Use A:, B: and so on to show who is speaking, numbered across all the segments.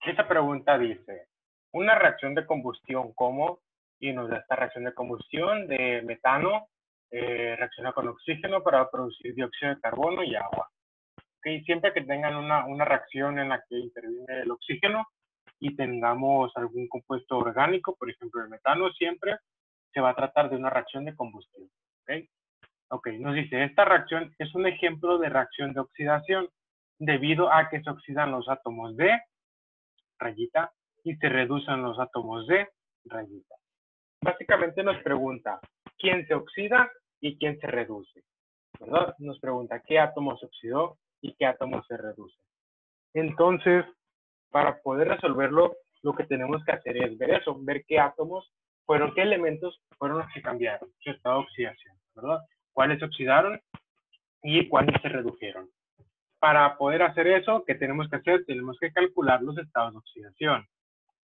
A: Esa pregunta dice, una reacción de combustión, ¿cómo? Y nos da esta reacción de combustión de metano, reacciona con oxígeno para producir dióxido de carbono y agua. ¿Okay? Siempre que tengan una reacción en la que interviene el oxígeno y tengamos algún compuesto orgánico, por ejemplo el metano, siempre se va a tratar de una reacción de combustión. ¿Okay? Ok, nos dice, esta reacción es un ejemplo de reacción de oxidación debido a que se oxidan los átomos de rayita y se reducen los átomos de rayita. Básicamente nos pregunta quién se oxida y quién se reduce, ¿verdad? Nos pregunta qué átomo se oxidó y qué átomo se reduce. Entonces, para poder resolverlo, lo que tenemos que hacer es ver eso, ver qué átomos fueron, qué elementos fueron los que cambiaron su estado de oxidación, ¿verdad? Cuáles se oxidaron y cuáles se redujeron. Para poder hacer eso, ¿qué tenemos que hacer? Tenemos que calcular los estados de oxidación.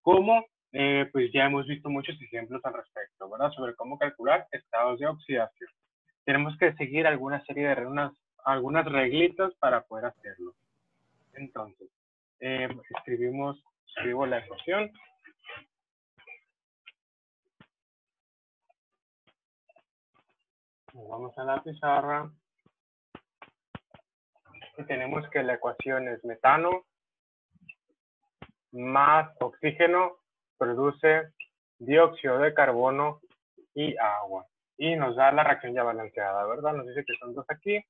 A: ¿Cómo? Pues ya hemos visto muchos ejemplos al respecto, ¿verdad? Sobre cómo calcular estados de oxidación. Tenemos que seguir alguna serie de algunas reglitas para poder hacerlo. Entonces, escribo la ecuación. Vamos a la pizarra. Y tenemos que la ecuación es metano más oxígeno produce dióxido de carbono y agua. Y nos da la reacción ya balanceada, ¿verdad? Nos dice que son 2 aquí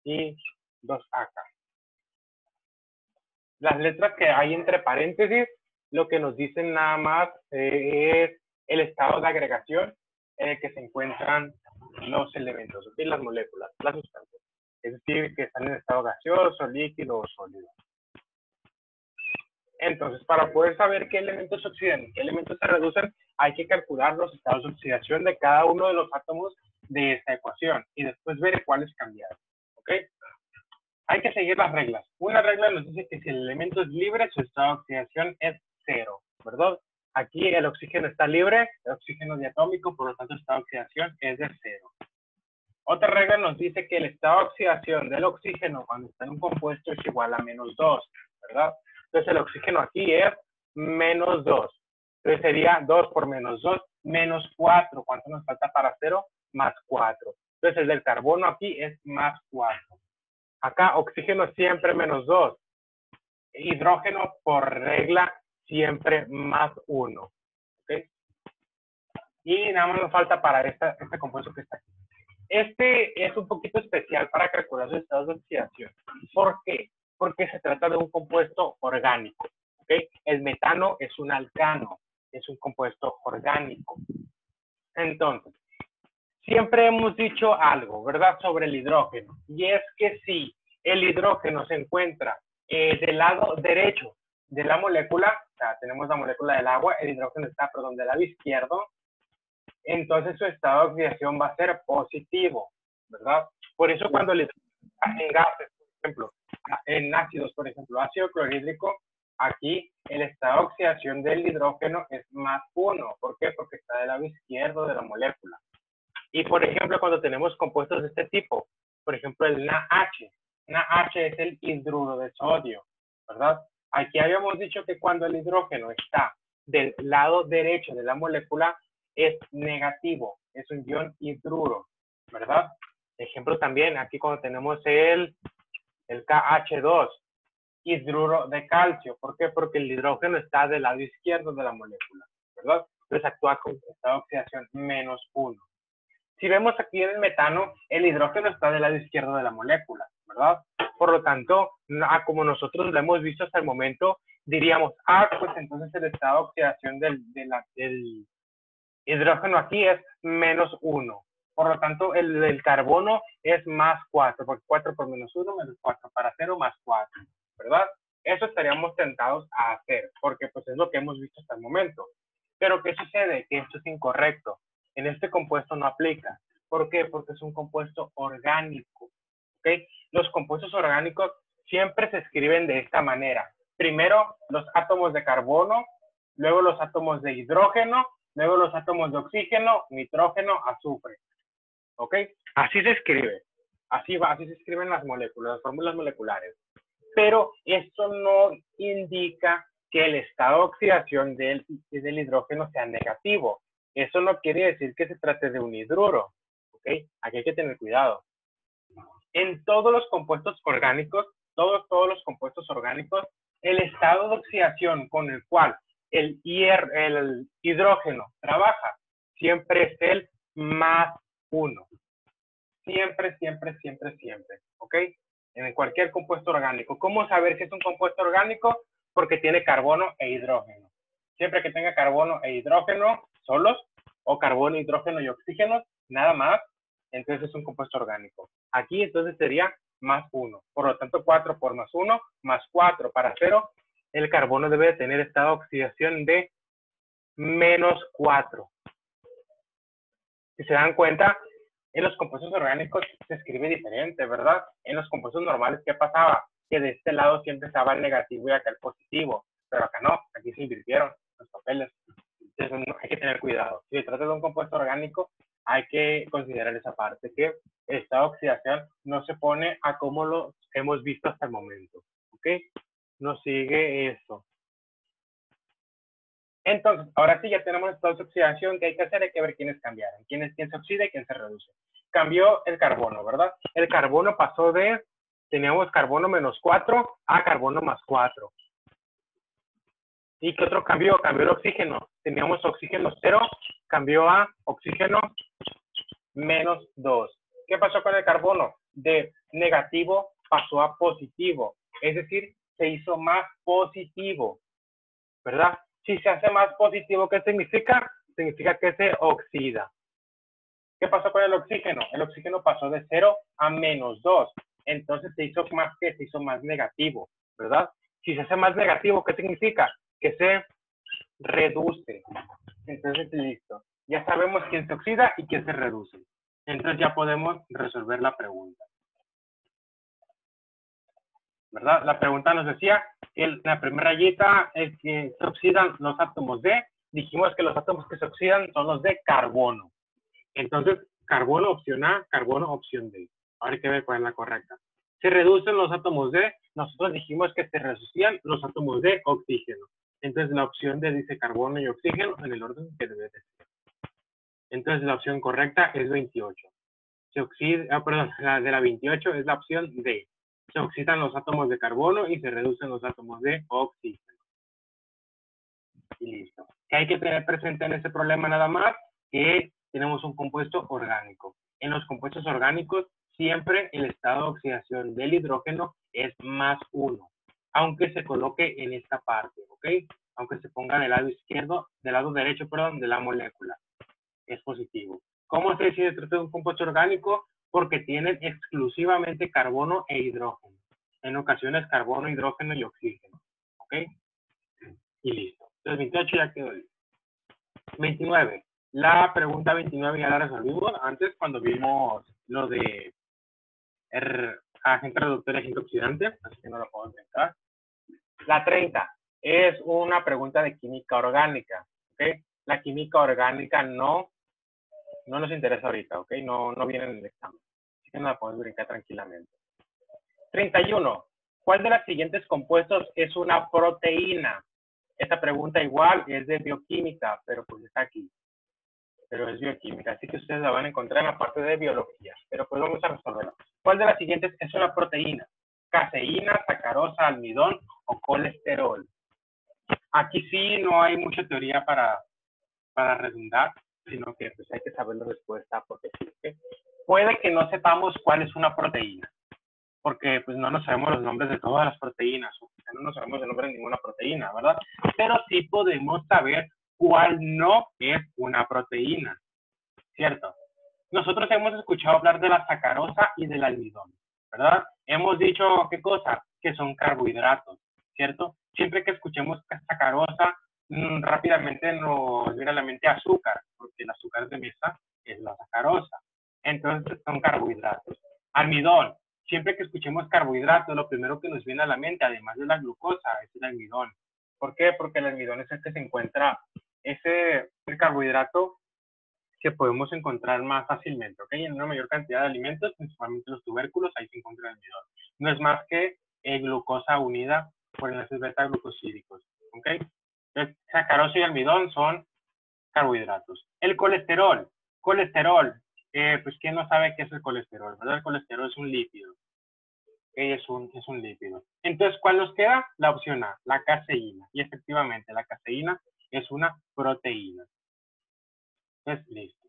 A: y 2 acá. Las letras que hay entre paréntesis, lo que nos dicen nada más es el estado de agregación en el que se encuentran los elementos, ¿okay? Las moléculas, las sustancias. Es decir, que están en estado gaseoso, líquido o sólido. Entonces, para poder saber qué elementos se oxidan y qué elementos se reducen, hay que calcular los estados de oxidación de cada uno de los átomos de esta ecuación y después ver cuáles cambiaron. ¿Ok? Hay que seguir las reglas. Una regla nos dice que si el elemento es libre, su estado de oxidación es 0, ¿verdad? Aquí el oxígeno está libre, el oxígeno diatómico, por lo tanto el estado de oxidación es de 0. Otra regla nos dice que el estado de oxidación del oxígeno cuando está en un compuesto es igual a -2, ¿verdad? Entonces el oxígeno aquí es -2. Entonces sería 2 por -2, -4. ¿Cuánto nos falta para 0? +4. Entonces el del carbono aquí es +4. Acá oxígeno siempre -2. Hidrógeno por regla siempre +1. ¿Okay? Y nada más nos falta para este compuesto que está aquí. Este es un poquito especial para calcular los estados de oxidación. ¿Por qué? Porque se trata de un compuesto orgánico. ¿Okay? El metano es un alcano, es un compuesto orgánico. Entonces, siempre hemos dicho algo, ¿verdad? Sobre el hidrógeno. Y es que si el hidrógeno se encuentra del lado derecho de la molécula, o sea, tenemos la molécula del agua, el hidrógeno está, perdón, del lado izquierdo, entonces su estado de oxidación va a ser positivo, ¿verdad? Por eso cuando le en gases, por ejemplo, en ácidos, por ejemplo, ácido clorhídrico, aquí el estado de oxidación del hidrógeno es +1. ¿Por qué? Porque está del lado izquierdo de la molécula. Y por ejemplo, cuando tenemos compuestos de este tipo, por ejemplo, el NaH. NaH es el hidruro de sodio, ¿verdad? Aquí habíamos dicho que cuando el hidrógeno está del lado derecho de la molécula, es negativo, es un ion hidruro, ¿verdad? Ejemplo también, aquí cuando tenemos el KH2, hidruro de calcio. ¿Por qué? Porque el hidrógeno está del lado izquierdo de la molécula, ¿verdad? Entonces actúa con estado de oxidación -1. Si vemos aquí en el metano, el hidrógeno está del lado izquierdo de la molécula, ¿verdad? Por lo tanto, como nosotros lo hemos visto hasta el momento, diríamos, pues entonces el estado de oxidación del hidrógeno aquí es -1. Por lo tanto, el carbono es +4, porque 4 por -1, -4, para 0, +4, ¿verdad? Eso estaríamos tentados a hacer, porque pues es lo que hemos visto hasta el momento. Pero ¿qué sucede? Que esto es incorrecto. En este compuesto no aplica. ¿Por qué? Porque es un compuesto orgánico. ¿Okay? Los compuestos orgánicos siempre se escriben de esta manera. Primero los átomos de carbono, luego los átomos de hidrógeno, luego los átomos de oxígeno, nitrógeno, azufre. ¿Ok? Así se escribe. Así se escriben las moléculas, las fórmulas moleculares. Pero esto no indica que el estado de oxidación del hidrógeno sea negativo. Eso no quiere decir que se trate de un hidruro, ¿ok? Aquí hay que tener cuidado. En todos los compuestos orgánicos, todos los compuestos orgánicos, el estado de oxidación con el cual el hidrógeno trabaja siempre es el +1. Siempre, siempre, siempre, siempre, ¿ok? En cualquier compuesto orgánico. ¿Cómo saber si es un compuesto orgánico? Porque tiene carbono e hidrógeno. Siempre que tenga carbono e hidrógeno solos, o carbono, hidrógeno y oxígeno, nada más, entonces es un compuesto orgánico. Aquí entonces sería +1. Por lo tanto, 4 por +1, +4 para 0. El carbono debe de tener estado de oxidación de -4. Si se dan cuenta, en los compuestos orgánicos se escribe diferente, ¿verdad? En los compuestos normales, ¿qué pasaba? Que de este lado siempre estaba el negativo y acá el positivo. Pero acá no, aquí se invirtieron los papeles. Entonces hay que tener cuidado. Si se trata de un compuesto orgánico, hay que considerar esa parte, que el estado de oxidación no se pone a como lo hemos visto hasta el momento. ¿Ok? No sigue eso. Entonces, ahora sí ya tenemos estados de oxidación. ¿Qué hay que hacer? Hay que ver quiénes cambiaron. Quién se oxida y quién se reduce. Cambió el carbono, ¿verdad? El carbono pasó de, teníamos carbono -4 a carbono +4. ¿Y qué otro cambió? Cambió el oxígeno. Teníamos oxígeno 0, cambió a oxígeno -2. ¿Qué pasó con el carbono? De negativo pasó a positivo. Es decir, se hizo más positivo, ¿verdad? Si se hace más positivo, ¿qué significa? Significa que se oxida. ¿Qué pasó con el oxígeno? El oxígeno pasó de 0 a -2. Entonces se hizo más que se hizo más negativo, ¿verdad? Si se hace más negativo, ¿qué significa? Que se reduce. Entonces, listo. Ya sabemos quién se oxida y quién se reduce. Entonces ya podemos resolver la pregunta, ¿verdad? La pregunta nos decía que la primera rayita es que se oxidan los átomos de, dijimos que los átomos que se oxidan son los de carbono. Entonces, carbono opción A, carbono opción D. Ahora hay que ver cuál es la correcta. Se reducen los átomos de, nosotros dijimos que se reducían los átomos de oxígeno. Entonces, la opción D dice carbono y oxígeno en el orden que debe de ser. Entonces, la opción correcta es 28. Se oxida, perdón, la de la 28 es la opción D. Se oxidan los átomos de carbono y se reducen los átomos de oxígeno. Y listo. ¿Qué hay que tener presente en este problema nada más? Que tenemos un compuesto orgánico. En los compuestos orgánicos, siempre el estado de oxidación del hidrógeno es +1, aunque se coloque en esta parte, ¿ok? Aunque se ponga del lado izquierdo, del lado derecho, perdón, de la molécula. Es positivo. ¿Cómo se decide tratar de un compuesto orgánico? Porque tienen exclusivamente carbono e hidrógeno. En ocasiones carbono, hidrógeno y oxígeno, ¿ok? Y listo. Entonces 28 ya quedó listo. 29. La pregunta 29 ya la resolvimos antes cuando vimos lo de agente reductor y agente oxidante, así que no lo podemos brincar. La 30 es una pregunta de química orgánica, ¿ok? La química orgánica no nos interesa ahorita, ¿ok? No viene en el examen, así que no la podemos brincar tranquilamente. 31. ¿Cuál de los siguientes compuestos es una proteína? Esta pregunta igual es de bioquímica, pero pues está aquí. Pero es bioquímica, así que ustedes la van a encontrar en la parte de biología. Pero pues vamos a resolverla. ¿Cuál de las siguientes es una proteína? Caseína, sacarosa, almidón o colesterol. Aquí sí no hay mucha teoría para redundar, sino que pues hay que saber la respuesta porque sí. ¿Okay? Puede que no sepamos cuál es una proteína, porque pues no nos sabemos los nombres de todas las proteínas, o no nos sabemos el nombre de ninguna proteína, ¿verdad? Pero sí podemos saber cuál no es una proteína, ¿cierto? Nosotros hemos escuchado hablar de la sacarosa y del almidón, ¿verdad? Hemos dicho, ¿qué cosa? Que son carbohidratos, ¿cierto? Siempre que escuchemos sacarosa, rápidamente nos viene a la mente azúcar, porque el azúcar de mesa es la sacarosa. Entonces son carbohidratos. Almidón. Siempre que escuchemos carbohidratos, lo primero que nos viene a la mente, además de la glucosa, es el almidón. ¿Por qué? Porque el almidón es el que se encuentra, el carbohidrato que podemos encontrar más fácilmente, ¿ok? En una mayor cantidad de alimentos, principalmente los tubérculos, ahí se encuentra el almidón. No es más que glucosa unida por enlaces beta-glucosídicos. ¿ok? Entonces, sacarosa y almidón son carbohidratos. El colesterol, pues ¿quién no sabe qué es el colesterol? ¿Verdad? El colesterol es un lípido. Es un lípido. Entonces, ¿cuál nos queda? La opción A, la caseína. Y efectivamente, la caseína es una proteína. Entonces, listo.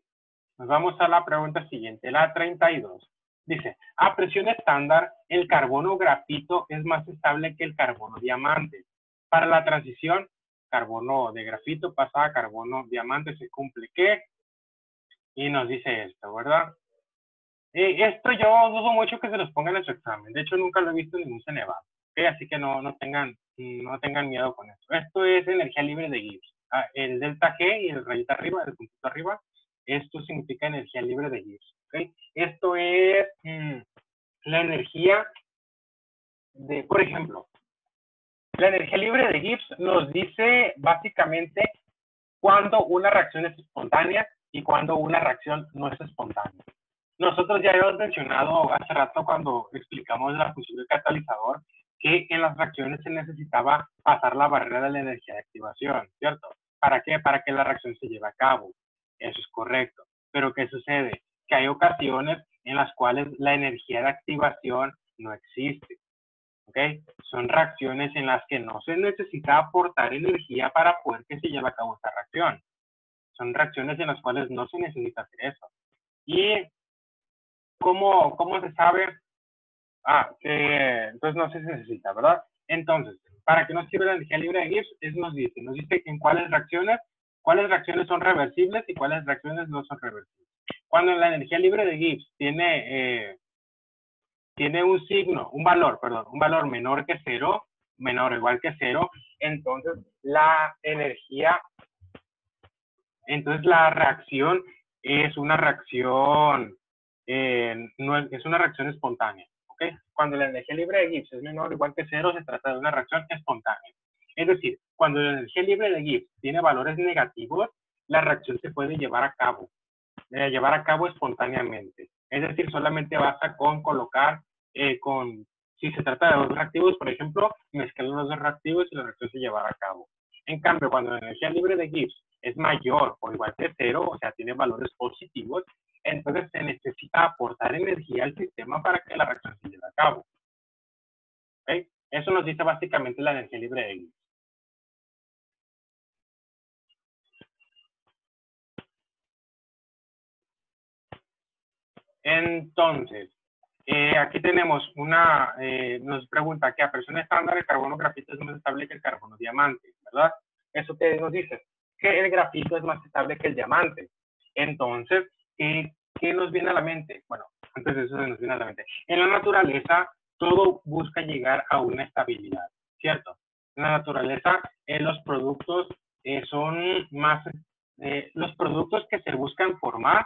A: Nos vamos a la pregunta siguiente, la 32. Dice, a presión estándar, el carbono grafito es más estable que el carbono diamante. Para la transición, carbono de grafito pasa a carbono diamante, se cumple ¿qué? Y nos dice esto, ¿verdad? Esto yo dudo mucho que se los pongan en su examen. De hecho, nunca lo he visto en ningún Ceneval. ¿Okay? Así que no tengan miedo con esto. Esto es energía libre de Gibbs. El delta G y el rayita arriba, el puntito arriba, esto significa energía libre de Gibbs. ¿Okay? Esto es la energía de, por ejemplo, la energía libre de Gibbs nos dice básicamente cuando una reacción es espontánea y cuando una reacción no es espontánea. Nosotros ya habíamos mencionado hace rato cuando explicamos la función del catalizador que en las reacciones se necesitaba pasar la barrera de la energía de activación, ¿cierto? ¿Para qué? Para que la reacción se lleve a cabo. Eso es correcto. Pero ¿qué sucede? Que hay ocasiones en las cuales la energía de activación no existe. ¿Ok? Son reacciones en las que no se necesita aportar energía para poder que se lleve a cabo esta reacción. Son reacciones en las cuales no se necesita hacer eso. Y ¿cómo se sabe? Entonces no se necesita, ¿verdad? Entonces, ¿para qué nos sirve la energía libre de Gibbs? Nos dice en cuáles reacciones son reversibles y cuáles reacciones no son reversibles. Cuando la energía libre de Gibbs tiene un valor menor que cero, menor o igual que cero, entonces la reacción es una reacción es una reacción espontánea. ¿Okay? Cuando la energía libre de Gibbs es menor o igual que cero, se trata de una reacción espontánea. Es decir, cuando la energía libre de Gibbs tiene valores negativos, la reacción se puede llevar a cabo espontáneamente. Es decir, solamente basta con colocar, si se trata de dos reactivos, por ejemplo, mezclar los dos reactivos y la reacción se llevará a cabo. En cambio, cuando la energía libre de Gibbs es mayor o igual que cero, o sea, tiene valores positivos, entonces se necesita aportar energía al sistema para que la reacción se lleve a cabo. ¿Okay? Eso nos dice básicamente la energía libre de Gibbs. Entonces, aquí tenemos nos pregunta que a presión estándar el carbono grafito es más estable que el carbono diamante, ¿verdad? Eso que nos dice, que el grafito es más estable que el diamante. Entonces, ¿qué nos viene a la mente? Bueno, antes de eso se nos viene a la mente. En la naturaleza, todo busca llegar a una estabilidad, ¿cierto? En la naturaleza, los productos son más, los productos que se buscan formar,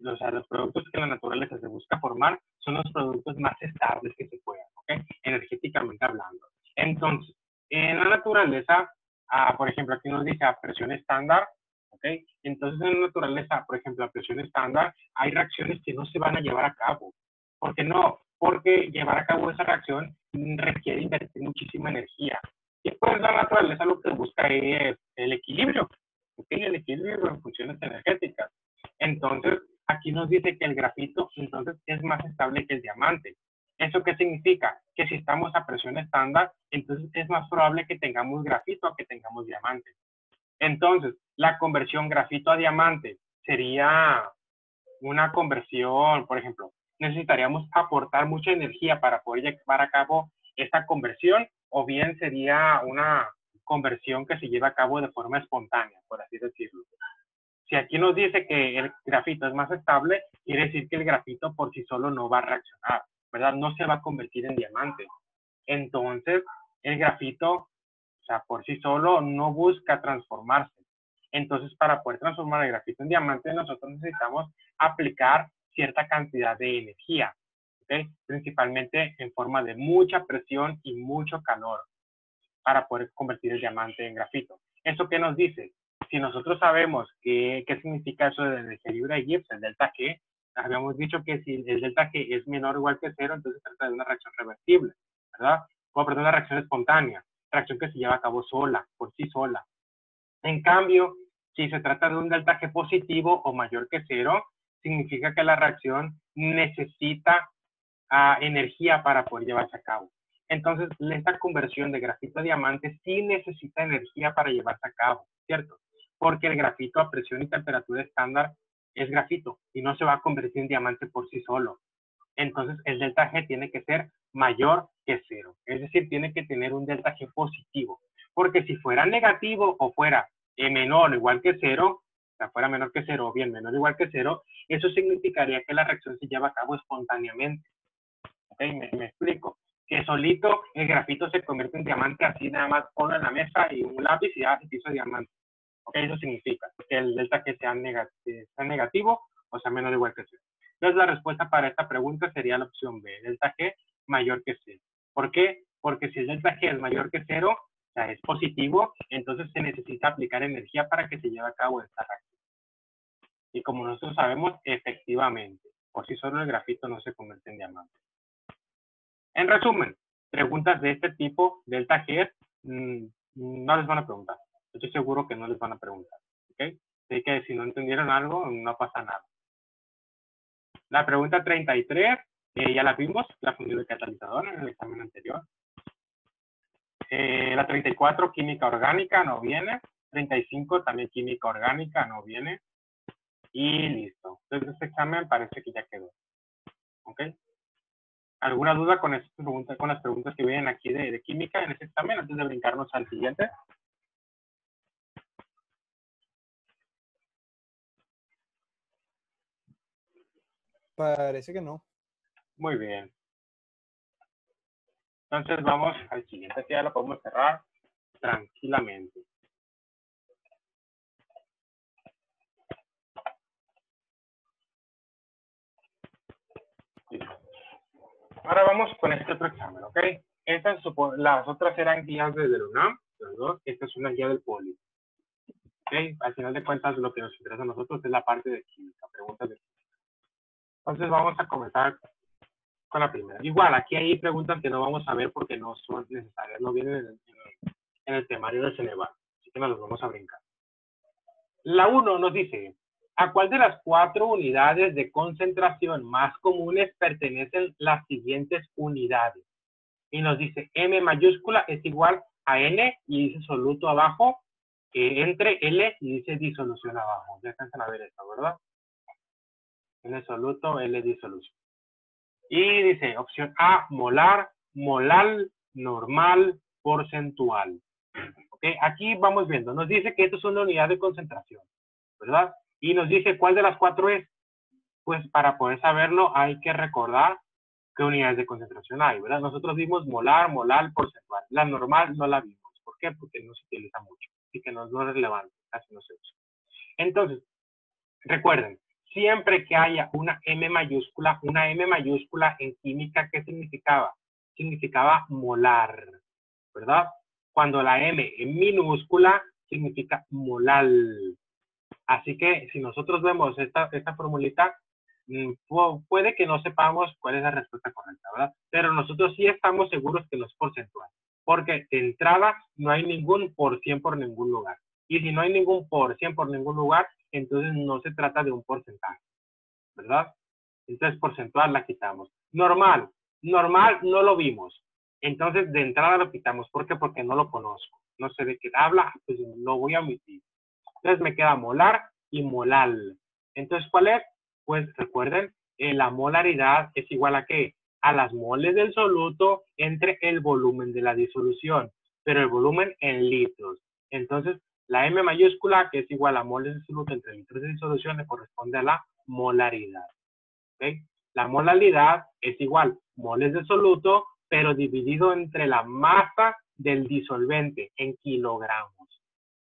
A: o sea, los productos que la naturaleza se busca formar son los productos más estables que se puedan, ¿ok? Energéticamente hablando. Entonces, en la naturaleza, por ejemplo, aquí nos dice a presión estándar, ¿ok? Entonces, en la naturaleza, por ejemplo, a presión estándar, hay reacciones que no se van a llevar a cabo. ¿Por qué no? Porque llevar a cabo esa reacción requiere invertir muchísima energía. Y pues la naturaleza lo que busca es el equilibrio, ¿ok? El equilibrio en funciones energéticas. Entonces, aquí nos dice que el grafito entonces es más estable que el diamante. ¿Eso qué significa? Que si estamos a presión estándar, entonces es más probable que tengamos grafito a que tengamos diamante. Entonces, la conversión grafito a diamante sería una conversión, por ejemplo, necesitaríamos aportar mucha energía para poder llevar a cabo esta conversión, o bien sería una conversión que se lleva a cabo de forma espontánea, por así decirlo. Si aquí nos dice que el grafito es más estable, quiere decir que el grafito por sí solo no va a reaccionar, ¿verdad? No se va a convertir en diamante. Entonces, el grafito, o sea, por sí solo no busca transformarse. Entonces, para poder transformar el grafito en diamante, nosotros necesitamos aplicar cierta cantidad de energía, ¿okay? Principalmente en forma de mucha presión y mucho calor para poder convertir el diamante en grafito. ¿Eso qué nos dice? Si nosotros sabemos qué significa eso de energía libre de Gibbs, el delta G, habíamos dicho que si el delta G es menor o igual que cero, entonces se trata de una reacción reversible, ¿verdad? O perdón, una reacción espontánea. reacción que se lleva a cabo sola, por sí sola. En cambio, si se trata de un delta G positivo o mayor que 0, significa que la reacción necesita energía para poder llevarse a cabo. Entonces, esta conversión de grafito a diamante sí necesita energía para llevarse a cabo, ¿cierto? Porque el grafito a presión y temperatura estándar es grafito y no se va a convertir en diamante por sí solo. Entonces, el delta G tiene que ser mayor que 0. Es decir, tiene que tener un delta G positivo. Porque si fuera negativo o fuera menor o igual que 0, o sea, fuera menor que 0 o bien menor o igual que 0, eso significaría que la reacción se lleva a cabo espontáneamente. ¿Ok? Me explico. Que solito el grafito se convierte en diamante, así nada más ponlo en la mesa y un lápiz y ya se hizo diamante. ¿Ok? Eso significa que el delta G sea negativo o sea menor o igual que 0. Entonces la respuesta para esta pregunta sería la opción B, delta G mayor que 0. ¿Por qué? Porque si el delta G es mayor que 0, o sea, es positivo, entonces se necesita aplicar energía para que se lleve a cabo esta reacción. Y como nosotros sabemos, efectivamente, por sí solo el grafito no se convierte en diamante. En resumen, preguntas de este tipo, delta G, no les van a preguntar. Estoy seguro que no les van a preguntar. ¿Ok? Así que si no entendieron algo, no pasa nada. La pregunta 33, ya la vimos, la función del catalizador en el examen anterior. La 34, química orgánica, no viene. 35, también química orgánica, no viene. Y listo. Entonces, este examen parece que ya quedó. ¿Ok? ¿Alguna duda con las preguntas que vienen aquí de química en este examen antes de brincarnos al siguiente?
B: Parece que no.
A: Muy bien. Entonces vamos al siguiente, que ya lo podemos cerrar tranquilamente. Ahora vamos con este otro examen, ¿ok? Las otras eran guías desde el UNAM, las dos. Esta es una guía del Poli. ¿Ok? Al final de cuentas, lo que nos interesa a nosotros es la parte de química, preguntas de química. Entonces vamos a comenzar con la primera. Igual, aquí hay preguntas que no vamos a ver porque no son necesarias, no vienen en el temario de Ceneval, así que nos los vamos a brincar. La 1 nos dice, ¿a cuál de las 4 unidades de concentración más comunes pertenecen las siguientes unidades? Y nos dice M mayúscula es igual a N y dice soluto abajo, entre L y dice disolución abajo. Ya alcanzan a ver esto, ¿verdad? N soluto, L disolución. Y dice opción A, molar, molal, normal, porcentual. ¿Ok? Aquí vamos viendo. Nos dice que esto es una unidad de concentración, ¿verdad? Y nos dice cuál de las 4 es. Pues para poder saberlo hay que recordar qué unidades de concentración hay, ¿verdad? Nosotros vimos molar, molal, porcentual. La normal no la vimos. ¿Por qué? Porque no se utiliza mucho. Así que no es relevante, casi no se usa. Entonces, recuerden, siempre que haya una M mayúscula en química, ¿qué significaba? Significaba molar, ¿verdad? Cuando la M en minúscula, significa molal. Así que si nosotros vemos esta formulita, puede que no sepamos cuál es la respuesta correcta, ¿verdad? Pero nosotros sí estamos seguros que no es porcentual, porque de entrada no hay ningún por 100 por ningún lugar. Y si no hay ningún por 100 por ningún lugar, entonces no se trata de un porcentaje, ¿verdad? Entonces porcentual la quitamos. Normal no lo vimos. Entonces de entrada lo quitamos. ¿Por qué? Porque no lo conozco. No sé de qué habla, pues lo voy a omitir. Entonces me queda molar y molal. Entonces, ¿cuál es? Pues recuerden, la molaridad es igual a ¿qué? A las moles del soluto entre el volumen de la disolución, pero el volumen en litros. Entonces, la M mayúscula, que es igual a moles de soluto entre litros de disolución, le corresponde a la molaridad. ¿Okay? La molaridad es igual moles de soluto, pero dividido entre la masa del disolvente en kilogramos.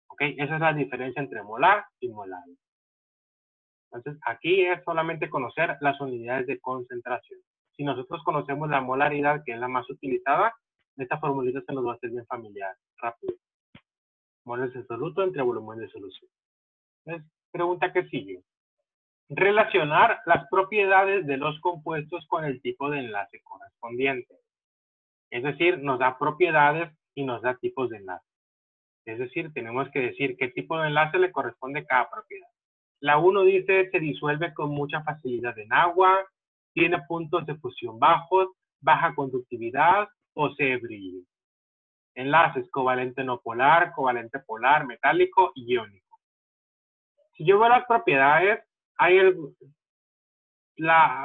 A: ¿Ok? Esa es la diferencia entre molar y molal. Entonces, aquí es solamente conocer las unidades de concentración. Si nosotros conocemos la molaridad, que es la más utilizada, esta formulita se nos va a hacer bien familiar, rápido. Moles de soluto entre volumen de solución. Entonces, pregunta que sigue. Relacionar las propiedades de los compuestos con el tipo de enlace correspondiente. Es decir, nos da propiedades y nos da tipos de enlace. Es decir, tenemos que decir qué tipo de enlace le corresponde a cada propiedad. La 1 dice, se disuelve con mucha facilidad en agua, tiene puntos de fusión bajos, baja conductividad, posee brillo. Enlaces: covalente no polar, covalente polar, metálico y iónico. Si yo veo las propiedades,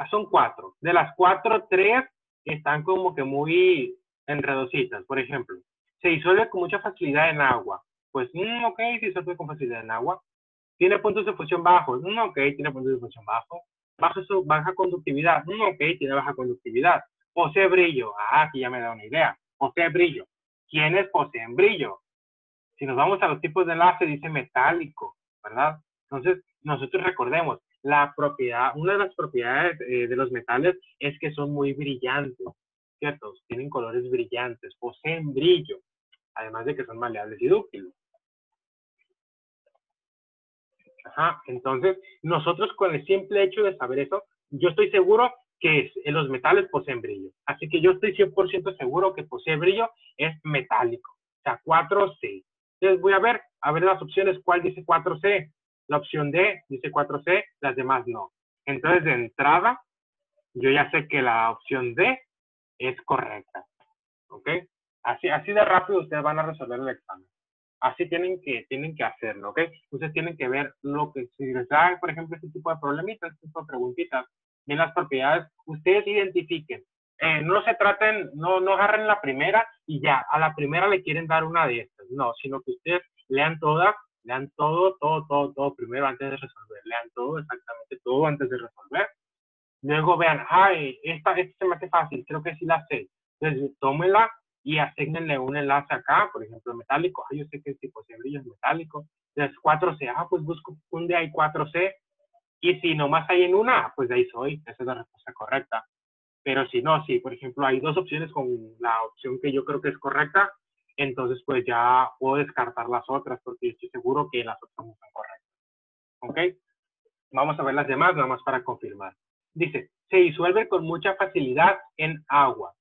A: son 4. De las 4, 3 están como que muy enredositas. Por ejemplo, se disuelve con mucha facilidad en agua. Pues, ok, se disuelve con facilidad en agua. Tiene puntos de fusión bajos. Ok, tiene puntos de fusión bajos. Baja conductividad. Ok, tiene baja conductividad. Posee brillo. Aquí ya me da una idea. Posee brillo. ¿Quiénes poseen brillo? Si nos vamos a los tipos de enlace, dice metálico, ¿verdad? Entonces, nosotros recordemos, una de las propiedades de los metales es que son muy brillantes, ¿cierto? Tienen colores brillantes, poseen brillo, además de que son maleables y dúctiles. Entonces, nosotros con el simple hecho de saber eso, yo estoy seguro que los metales poseen brillo. Así que yo estoy 100% seguro que posee brillo es metálico. O sea, 4C. Entonces voy a ver las opciones, ¿cuál dice 4C? La opción D dice 4C, las demás no. Entonces, de entrada, yo ya sé que la opción D es correcta. ¿Ok? Así de rápido ustedes van a resolver el examen. Así tienen que hacerlo, ¿ok? Ustedes tienen que ver lo que, si les da, por ejemplo, este tipo de problemitas, este tipo de preguntitas, bien las propiedades, ustedes identifiquen. No se traten, no agarren la primera y ya, a la primera le quieren dar una de estas. No, sino que ustedes lean todas, lean todo primero antes de resolver. Lean todo, exactamente todo antes de resolver. Luego vean, esta se me hace fácil, creo que sí la sé. Entonces, tómenla y asignenle un enlace acá, por ejemplo, metálico. Yo sé que el tipo de brillo es metálico. Entonces, 4C, pues busco un de ahí 4C. Y si nomás hay en una, pues de ahí soy. Esa es la respuesta correcta. Pero si no, si por ejemplo hay dos opciones con la opción que yo creo que es correcta, entonces pues ya puedo descartar las otras porque estoy seguro que las otras no son correctas. ¿Ok? Vamos a ver las demás, nada más para confirmar. Dice, se disuelve con mucha facilidad en agua.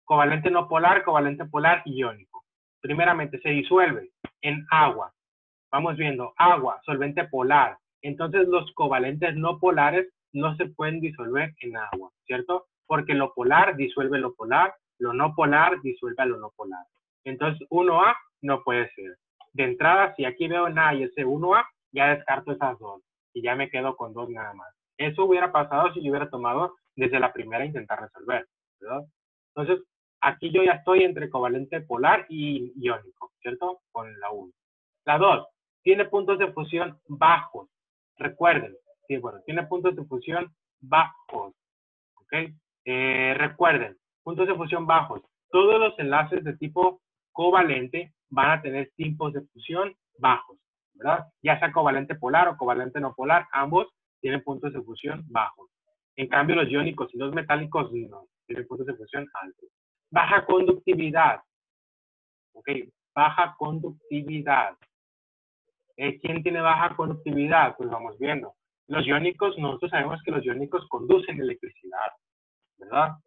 A: Covalente no polar, covalente polar, iónico. Primeramente, se disuelve en agua. Vamos viendo, agua, solvente polar. Entonces, los covalentes no polares no se pueden disolver en agua, ¿cierto? Porque lo polar disuelve lo polar, lo no polar disuelve a lo no polar. Entonces, 1A no puede ser. De entrada, si aquí veo en A y ese 1A, ya descarto esas dos. Y ya me quedo con 2 nada más. Eso hubiera pasado si yo hubiera tomado desde la primera intentar resolver, ¿verdad? Entonces, aquí yo ya estoy entre covalente polar y iónico, ¿cierto? Con la 1. La 2, tiene puntos de fusión bajos. Recuerden, sí, bueno, tiene puntos de fusión bajos, ¿ok? Recuerden, puntos de fusión bajos. Todos los enlaces de tipo covalente van a tener tipos de fusión bajos, ¿verdad? Ya sea covalente polar o covalente no polar, ambos tienen puntos de fusión bajos. En cambio, los iónicos y los metálicos no, tienen puntos de fusión altos. Baja conductividad, ¿ok? Baja conductividad. ¿Quién tiene baja conductividad? Pues vamos viendo. Los iónicos, nosotros sabemos que los iónicos conducen electricidad, ¿verdad?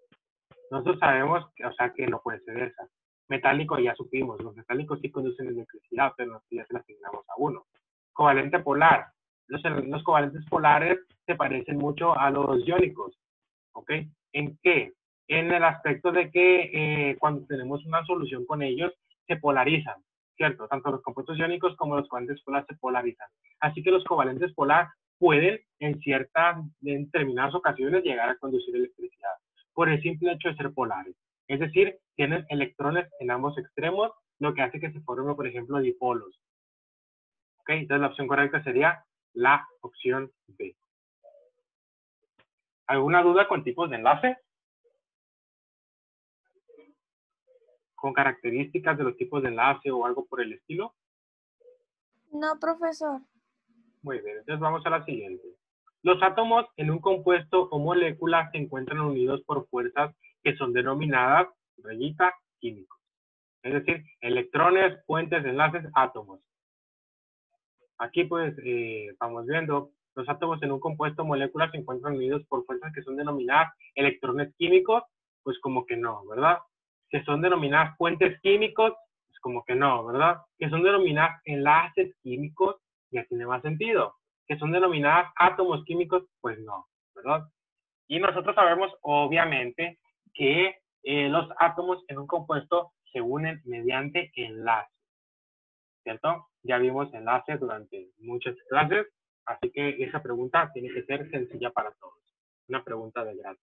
A: Nosotros sabemos, que no puede ser esa. Metálico ya supimos, los metálicos sí conducen electricidad, pero nosotros ya se la asignamos a uno. Covalente polar. Los covalentes polares se parecen mucho a los iónicos, ¿ok? ¿En qué? En el aspecto de que cuando tenemos una solución con ellos, se polarizan, ¿cierto? Tanto los compuestos iónicos como los covalentes polares se polarizan. Así que los covalentes polares pueden, en determinadas ocasiones, llegar a conducir electricidad, por el simple hecho de ser polares. Es decir, tienen electrones en ambos extremos, lo que hace que se formen, por ejemplo, dipolos. ¿Ok? Entonces la opción correcta sería la opción B. ¿Alguna duda con tipos de enlace? ¿Con características de los tipos de enlace o algo por el estilo?
B: No, profesor.
A: Muy bien, entonces vamos a la siguiente. Los átomos en un compuesto o molécula se encuentran unidos por fuerzas que son denominadas, rayita, químicos. Es decir, electrones, puentes, enlaces, átomos. Aquí pues vamos viendo, los átomos en un compuesto o molécula se encuentran unidos por fuerzas que son denominadas electrones químicos, pues como que no, ¿verdad? que son denominadas puentes químicos, es como que no, ¿verdad? Que son denominadas enlaces químicos, ya tiene más sentido. Que son denominadas átomos químicos, pues no, ¿verdad? Y nosotros sabemos, obviamente, que los átomos en un compuesto se unen mediante enlaces, ¿cierto? Ya vimos enlaces durante muchas clases, así que esa pregunta tiene que ser sencilla para todos. Una pregunta de grado.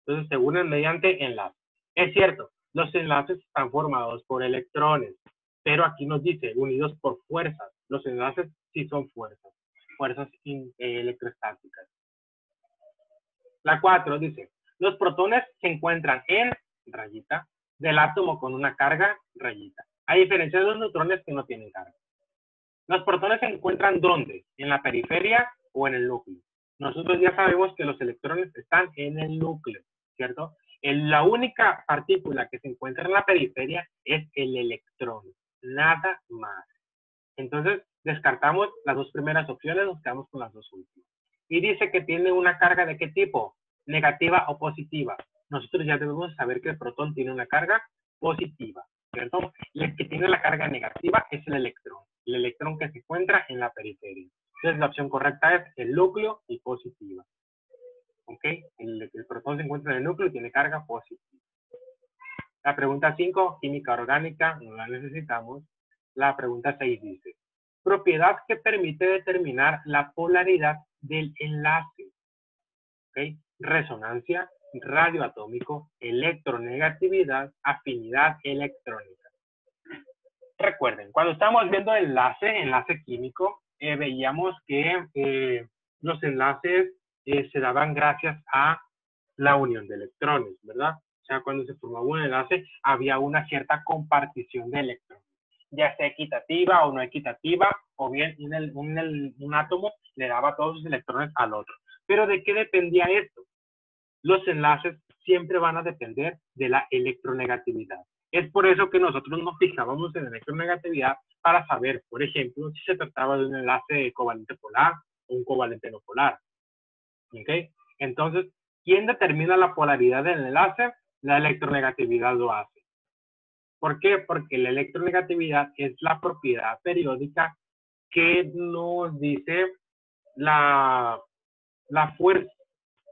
A: Entonces, se unen mediante enlaces. Es cierto, los enlaces están formados por electrones, pero aquí nos dice unidos por fuerzas. Los enlaces sí son fuerzas, fuerzas electrostáticas. La 4 dice, los protones se encuentran en, rayita, del átomo con una carga, rayita. A diferencia de los neutrones que no tienen carga. Los protones se encuentran ¿dónde? ¿En la periferia o en el núcleo? Nosotros ya sabemos que los electrones están en el núcleo, ¿cierto? La única partícula que se encuentra en la periferia es el electrón, nada más. Entonces, descartamos las dos primeras opciones, nos quedamos con las dos últimas. Y dice que tiene una carga ¿de qué tipo? Negativa o positiva. Nosotros ya debemos saber que el protón tiene una carga positiva, ¿cierto? Y el que tiene la carga negativa es el electrón que se encuentra en la periferia. Entonces, la opción correcta es el núcleo y positiva. ¿Ok? El protón se encuentra en el núcleo y tiene carga positiva. La pregunta 5, química orgánica, no la necesitamos. La pregunta 6 dice, propiedad que permite determinar la polaridad del enlace. ¿Okay? Resonancia, radio atómico, electronegatividad, afinidad electrónica. Recuerden, cuando estábamos viendo enlace químico, veíamos que los enlaces se daban gracias a la unión de electrones, ¿verdad? O sea, cuando se formaba un enlace, había una cierta compartición de electrones, ya sea equitativa o no equitativa, o bien un átomo le daba todos sus electrones al otro. Pero ¿de qué dependía esto? Los enlaces siempre van a depender de la electronegatividad. Es por eso que nosotros nos fijábamos en la electronegatividad para saber, por ejemplo, si se trataba de un enlace covalente polar o un covalente no polar. ¿Ok? Entonces, ¿quién determina la polaridad del enlace? La electronegatividad lo hace. ¿Por qué? Porque la electronegatividad es la propiedad periódica que nos dice la fuerza,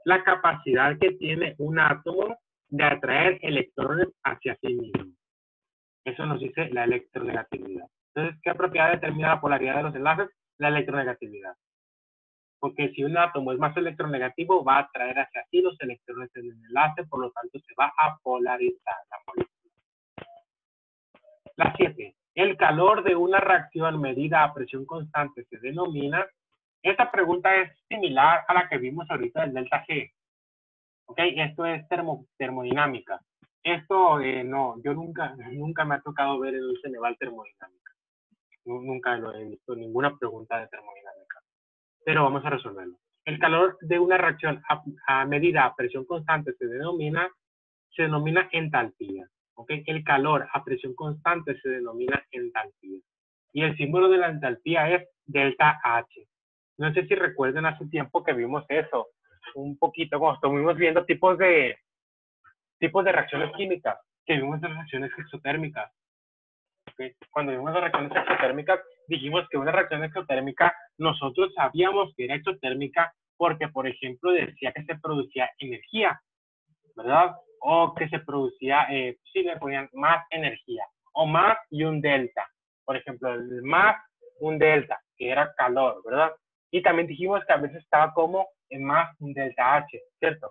A: la capacidad que tiene un átomo de atraer electrones hacia sí mismo. Eso nos dice la electronegatividad. Entonces, ¿qué propiedad determina la polaridad de los enlaces? La electronegatividad. Porque si un átomo es más electronegativo, va a atraer hacia sí los electrones en el enlace, por lo tanto se va a polarizar la molécula. La 7. El calor de una reacción medida a presión constante se denomina. Esta pregunta es similar a la que vimos ahorita del delta G. ¿Ok? Esto es termodinámica. Esto no, yo nunca me ha tocado ver en un Ceneval termodinámica. Nunca lo he visto, ninguna pregunta de termodinámica. Pero vamos a resolverlo. El calor de una reacción a medida a presión constante se denomina entalpía. ¿Okay? El calor a presión constante se denomina entalpía. Y el símbolo de la entalpía es delta H. No sé si recuerden hace tiempo que vimos eso, un poquito, cuando estuvimos viendo tipos de reacciones químicas, que vimos las reacciones exotérmicas. ¿Okay? Cuando vimos las reacciones exotérmicas, dijimos que una reacción exotérmica, nosotros sabíamos que era exotérmica porque, por ejemplo, decía que se producía energía, ¿verdad? O que se producía, sí le ponían más energía, o más y un delta. Por ejemplo, el más un delta, que era calor, ¿verdad? Y también dijimos que a veces estaba como en más un delta H, ¿cierto?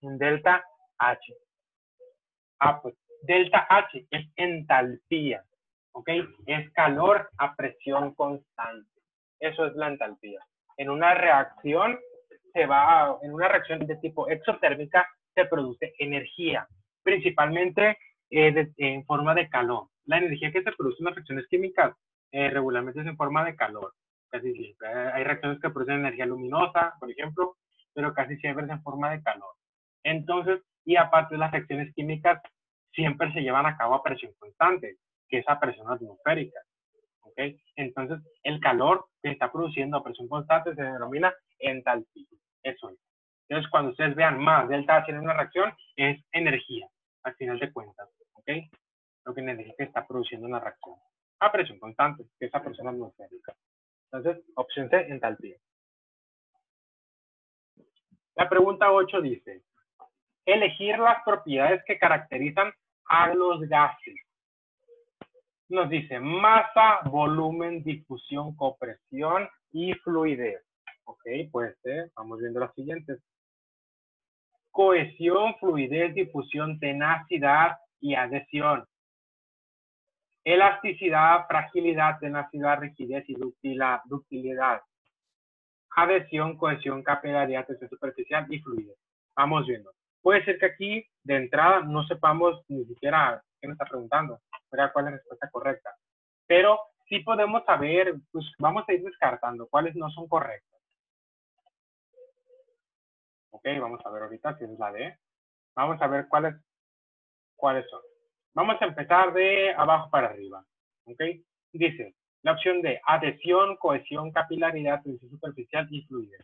A: Un delta H. Pues delta H es entalpía, ¿ok? Es calor a presión constante. Eso es la entalpía. En una reacción en una reacción de tipo exotérmica se produce energía, principalmente en forma de calor. La energía que se produce en las reacciones químicas regularmente es en forma de calor, casi siempre. Hay reacciones que producen energía luminosa, por ejemplo, pero casi siempre es en forma de calor. Entonces, y aparte las reacciones químicas siempre se llevan a cabo a presión constante, que es a presión atmosférica. ¿Okay? Entonces, el calor que está produciendo a presión constante se denomina entalpía. Eso es. Entonces, cuando ustedes vean más delta H en una reacción, es energía, al final de cuentas. ¿Ok? haciendo una reacción a presión constante, que es a presión atmosférica. Entonces, opción C, entalpía. La pregunta 8 dice, elegir las propiedades que caracterizan a los gases. Nos dice masa, volumen, difusión, compresión y fluidez. Ok, pues vamos viendo las siguientes. Cohesión, fluidez, difusión, tenacidad y adhesión. Elasticidad, fragilidad, tenacidad, rigidez y ductilidad. Adhesión, cohesión, capilaridad, tensión superficial y fluidez. Vamos viendo. Puede ser que aquí, de entrada, no sepamos ni siquiera qué nos está preguntando, ¿verdad? ¿Cuál es la respuesta correcta? Pero sí podemos saber, pues vamos a ir descartando cuáles no son correctas. Ok, vamos a ver ahorita si es la D. Vamos a ver cuáles son. Vamos a empezar de abajo para arriba. Ok, dice la opción D, adhesión, cohesión, capilaridad, tensión superficial y fluidez.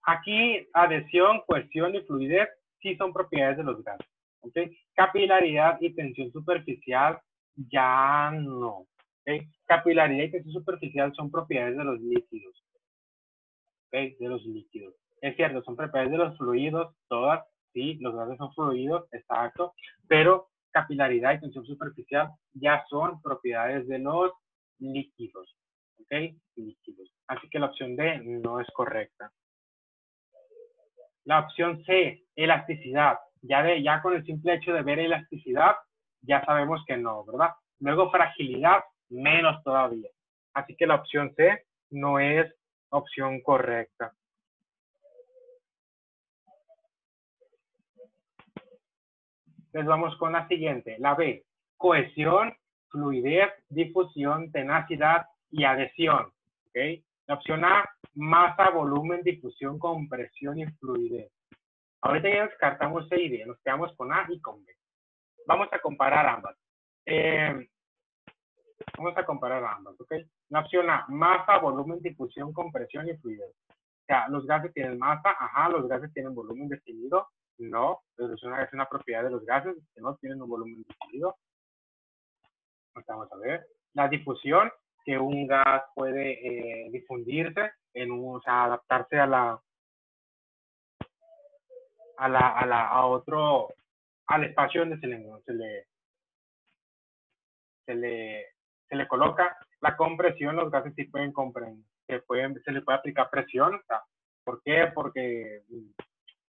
A: Aquí, adhesión, cohesión y fluidez sí son propiedades de los gases. ¿Okay? Capilaridad y tensión superficial ya no. ¿Okay? Capilaridad y tensión superficial son propiedades de los líquidos. ¿Okay? De los líquidos. Es cierto, son propiedades de los fluidos, todas, sí, los gases son fluidos, exacto, pero capilaridad y tensión superficial ya son propiedades de los líquidos. ¿Ok? Líquidos. Así que la opción D no es correcta. La opción C, elasticidad. Ya con el simple hecho de ver elasticidad, ya sabemos que no, ¿verdad? Luego fragilidad, menos todavía. Así que la opción C no es opción correcta. Entonces vamos con la siguiente, la B. Cohesión, fluidez, difusión, tenacidad y adhesión. ¿Okay? La opción A, masa, volumen, difusión, compresión y fluidez. Ahorita ya descartamos C y D, nos quedamos con A y con B. Vamos a comparar ambas. ¿Ok? La opción A, masa, volumen, difusión, compresión y fluidez. O sea, los gases tienen masa, ajá, los gases tienen volumen definido, no, es una propiedad de los gases que no tienen un volumen definido. Vamos a ver. La difusión, que un gas puede difundirse, o sea, adaptarse al espacio donde se le coloca. La compresión, los gases sí pueden comprender, se le puede aplicar presión. O sea, ¿por qué? Porque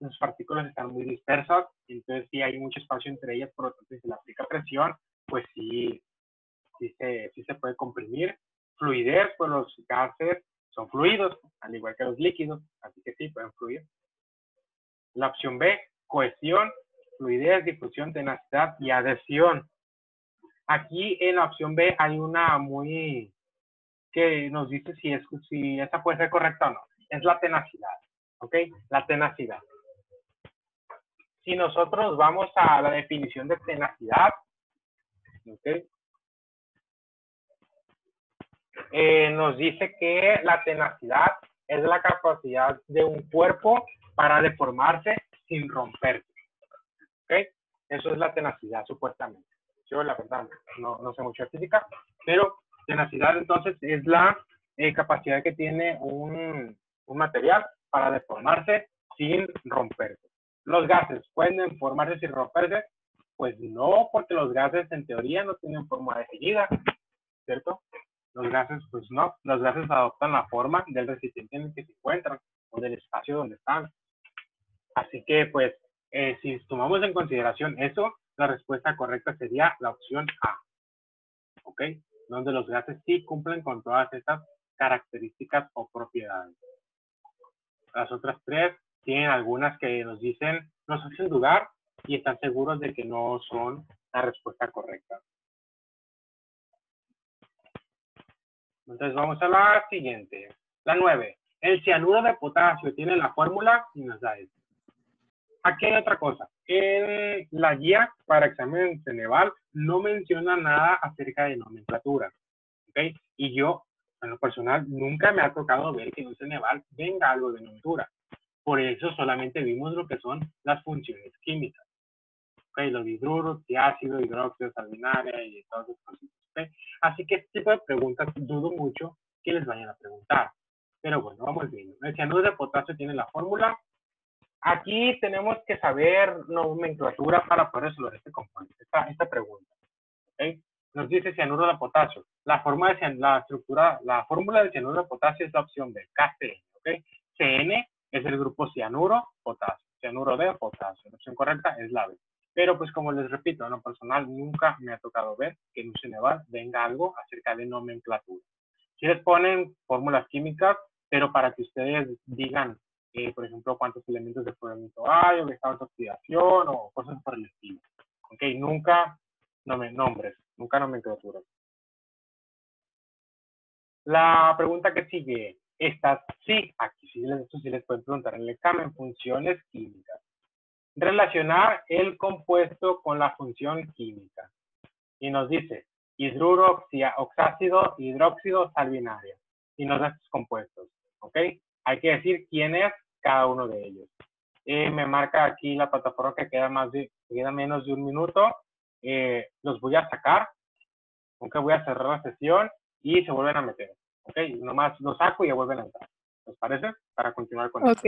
A: las partículas están muy dispersas, entonces sí hay mucho espacio entre ellas, por lo tanto si se le aplica presión, pues sí se puede comprimir. Fluidez, pues los gases son fluidos, al igual que los líquidos, así que sí pueden fluir. La opción B, cohesión, fluidez, difusión, tenacidad y adhesión. Aquí en la opción B hay una muy que nos dice si esta puede ser correcta o no. Es la tenacidad, ¿ok? La tenacidad. Si nosotros vamos a la definición de tenacidad, ¿ok? Nos dice que la tenacidad es la capacidad de un cuerpo para deformarse sin romperse. ¿Ok? Eso es la tenacidad, supuestamente. Yo, la verdad, no sé mucho de física, pero tenacidad, entonces, es la capacidad que tiene un material para deformarse sin romperse. ¿Los gases pueden deformarse sin romperse? Pues no, porque los gases, en teoría, no tienen forma definida, ¿cierto? Los gases, pues no. Los gases adoptan la forma del recipiente en el que se encuentran o del espacio donde están. Así que, pues, si tomamos en consideración eso, la respuesta correcta sería la opción A. ¿Ok? Donde los gases sí cumplen con todas estas características o propiedades. Las otras tres tienen algunas que nos hacen dudar y están seguros de que no son la respuesta correcta. Entonces vamos a la siguiente. La 9. El cianuro de potasio tiene la fórmula y nos da esto. Aquí hay otra cosa. En la guía para examen Ceneval no menciona nada acerca de nomenclatura. ¿Okay? Y yo, en lo personal, nunca me ha tocado ver que en un Ceneval venga algo de nomenclatura. Por eso solamente vimos lo que son las funciones químicas. ¿ok? Los hidruros, diácido, hidróxido, salvinaria y todas esas cositas, ¿ok? Así que este tipo de preguntas dudo mucho que les vayan a preguntar. Pero bueno, vamos viendo. El cianuro de potasio tiene la fórmula. Aquí tenemos que saber nomenclatura para poder resolver este componente, esta pregunta, ¿ok? Nos dice cianuro de potasio. La fórmula de cianuro de potasio es la opción B, KCN, ¿ok? CN es el grupo cianuro, potasio. Cianuro de potasio. La opción correcta es la B. Pero pues como les repito, en lo personal nunca me ha tocado ver que en un Ceneval venga algo acerca de nomenclatura. Si les ponen fórmulas químicas, pero para que ustedes digan, por ejemplo, cuántos elementos de fundamento hay, o estados de oxidación, o cosas por el estilo. ¿Ok? Nunca nombres, nunca nomenclaturas. La pregunta que sigue, sí, aquí sí les pueden preguntar en el examen, funciones químicas. Relacionar el compuesto con la función química. Y nos dice hidruro, oxácido, hidróxido, salvinaria. Y nos da sus compuestos, ¿ok? Hay que decir quién es cada uno de ellos. Me marca aquí la plataforma que queda menos de un minuto. Los voy a sacar, aunque voy a cerrar la sesión y se vuelven a meter, ¿ok? Nomás los saco y ya vuelven a entrar. ¿Les parece? Para continuar con esto.
B: Ok.